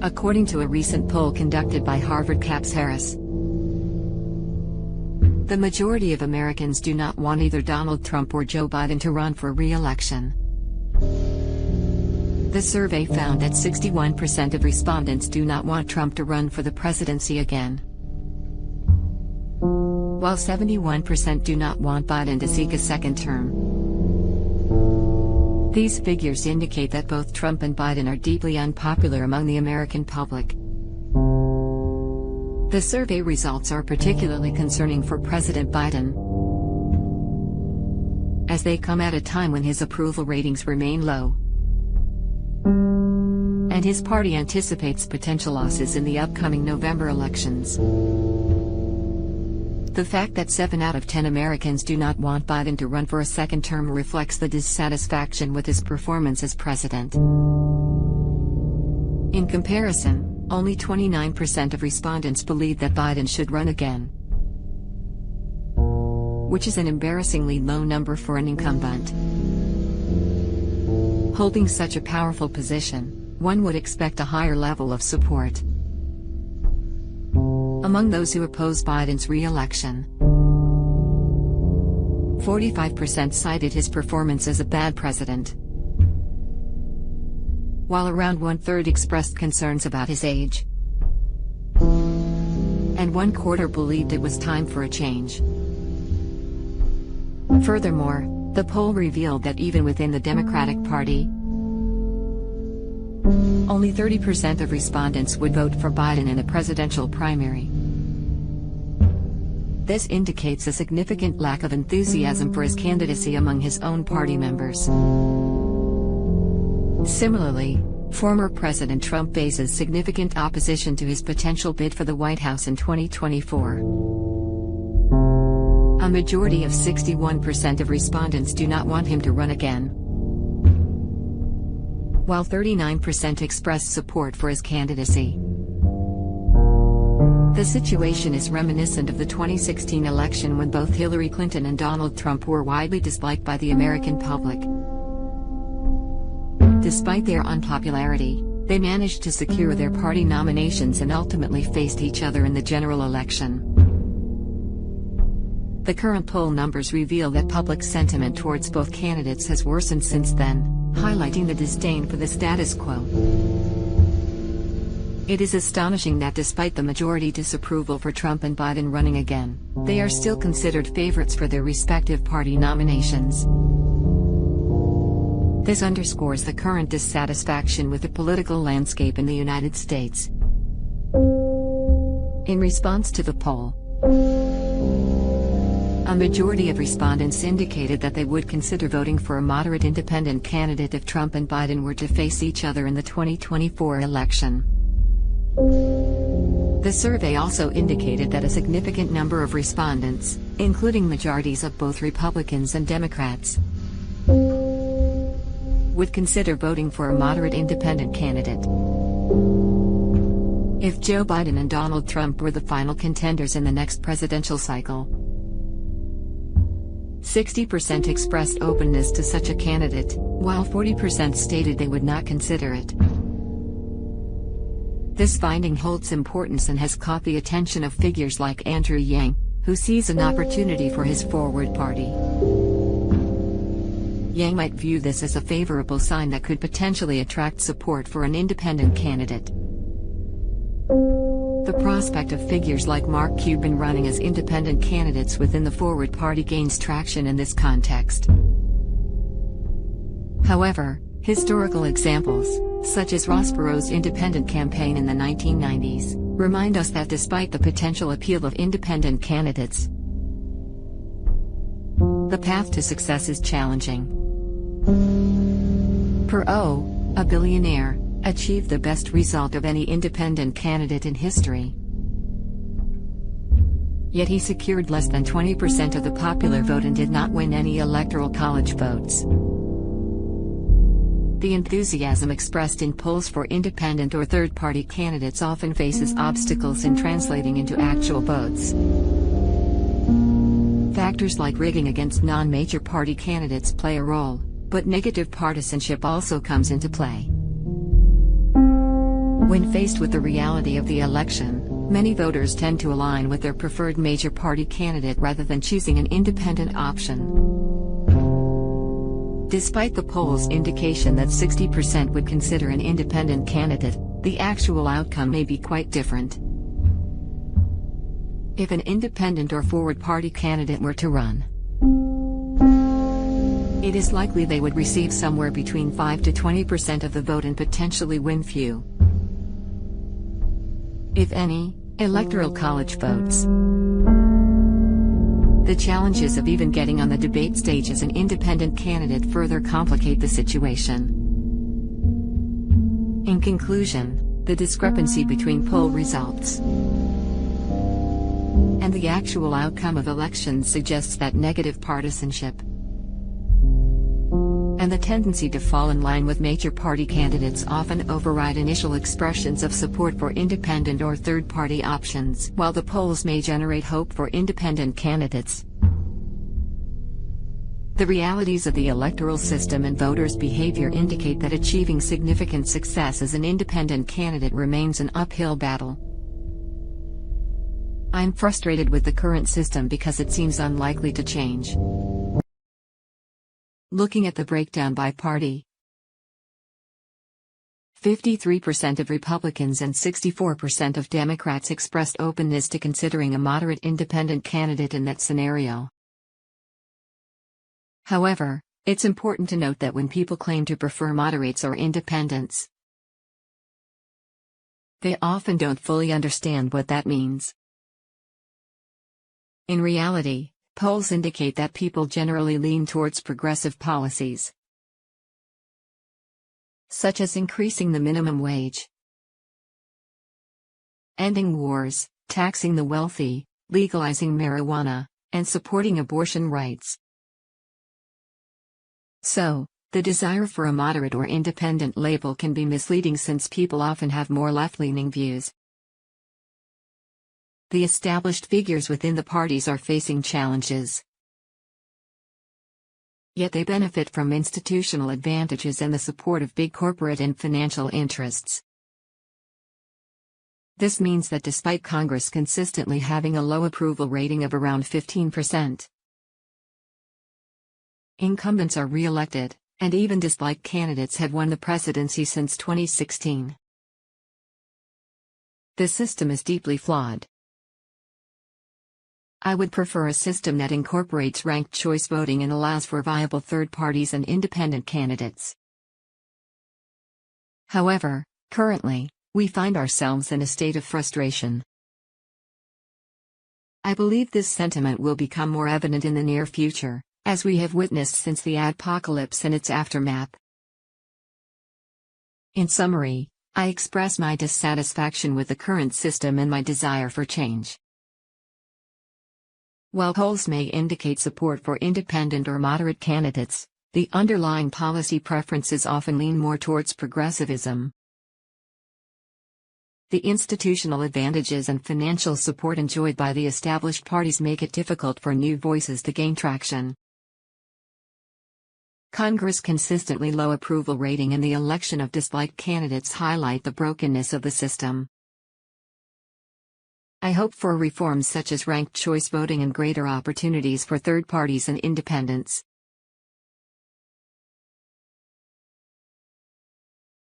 according to a recent poll conducted by Harvard Capps Harris. The majority of Americans do not want either Donald Trump or Joe Biden to run for re-election. The survey found that 61% of respondents do not want Trump to run for the presidency again, while 71% do not want Biden to seek a second term. These figures indicate that both Trump and Biden are deeply unpopular among the American public. The survey results are particularly concerning for President Biden, as they come at a time when his approval ratings remain low, and his party anticipates potential losses in the upcoming November elections. The fact that 7 out of 10 Americans do not want Biden to run for a second term reflects the dissatisfaction with his performance as president. In comparison, only 29% of respondents believe that Biden should run again, which is an embarrassingly low number for an incumbent. Holding such a powerful position, one would expect a higher level of support among those who oppose Biden's re-election. 45% cited his performance as a bad president, while around 1/3 expressed concerns about his age, and 1/4 believed it was time for a change. Furthermore, the poll revealed that even within the Democratic Party, only 30% of respondents would vote for Biden in a presidential primary. This indicates a significant lack of enthusiasm for his candidacy among his own party members. Similarly, former President Trump faces significant opposition to his potential bid for the White House in 2024. A majority of 61% of respondents do not want him to run again, while 39% expressed support for his candidacy. The situation is reminiscent of the 2016 election when both Hillary Clinton and Donald Trump were widely disliked by the American public. Despite their unpopularity, they managed to secure their party nominations and ultimately faced each other in the general election. The current poll numbers reveal that public sentiment towards both candidates has worsened since then, highlighting the disdain for the status quo. It is astonishing that despite the majority disapproval for Trump and Biden running again, they are still considered favorites for their respective party nominations. This underscores the current dissatisfaction with the political landscape in the United States. In response to the poll, a majority of respondents indicated that they would consider voting for a moderate independent candidate if Trump and Biden were to face each other in the 2024 election. The survey also indicated that a significant number of respondents, including majorities of both Republicans and Democrats, would consider voting for a moderate independent candidate if Joe Biden and Donald Trump were the final contenders in the next presidential cycle. 60% expressed openness to such a candidate, while 40% stated they would not consider it. This finding holds importance and has caught the attention of figures like Andrew Yang, who sees an opportunity for his forward party. Yang might view this as a favorable sign that could potentially attract support for an independent candidate. The prospect of figures like Mark Cuban running as independent candidates within the Forward Party gains traction in this context. However, historical examples, such as Ross Perot's independent campaign in the 1990s, remind us that despite the potential appeal of independent candidates, the path to success is challenging. Perot, a billionaire, achieved the best result of any independent candidate in history. Yet he secured less than 20% of the popular vote and did not win any electoral college votes. The enthusiasm expressed in polls for independent or third-party candidates often faces obstacles in translating into actual votes. Factors like rigging against non-major party candidates play a role, but negative partisanship also comes into play. When faced with the reality of the election, many voters tend to align with their preferred major party candidate rather than choosing an independent option. Despite the polls' indication that 60% would consider an independent candidate, the actual outcome may be quite different. If an independent or forward party candidate were to run, it is likely they would receive somewhere between 5 to 20% of the vote and potentially win few, if any, electoral college votes. The challenges of even getting on the debate stage as an independent candidate further complicate the situation. In conclusion, the discrepancy between poll results and the actual outcome of elections suggests that negative partisanship and the tendency to fall in line with major party candidates often override initial expressions of support for independent or third-party options. While the polls may generate hope for independent candidates, the realities of the electoral system and voters' behavior indicate that achieving significant success as an independent candidate remains an uphill battle. I'm frustrated with the current system because it seems unlikely to change. Looking at the breakdown by party, 53% of Republicans and 64% of Democrats expressed openness to considering a moderate independent candidate in that scenario. However, it's important to note that when people claim to prefer moderates or independents, they often don't fully understand what that means. In reality, polls indicate that people generally lean towards progressive policies, such as increasing the minimum wage, ending wars, taxing the wealthy, legalizing marijuana, and supporting abortion rights. So, the desire for a moderate or independent label can be misleading since people often have more left-leaning views. The established figures within the parties are facing challenges, yet they benefit from institutional advantages and the support of big corporate and financial interests. This means that despite Congress consistently having a low approval rating of around 15%, incumbents are re-elected, and even disliked candidates have won the presidency since 2016. The system is deeply flawed. I would prefer a system that incorporates ranked choice voting and allows for viable third parties and independent candidates. However, currently, we find ourselves in a state of frustration. I believe this sentiment will become more evident in the near future, as we have witnessed since the adpocalypse and its aftermath. In summary, I express my dissatisfaction with the current system and my desire for change. While polls may indicate support for independent or moderate candidates, the underlying policy preferences often lean more towards progressivism. The institutional advantages and financial support enjoyed by the established parties make it difficult for new voices to gain traction. Congress' consistently low approval rating and the election of disliked candidates highlight the brokenness of the system. I hope for reforms such as ranked choice voting and greater opportunities for third parties and independents.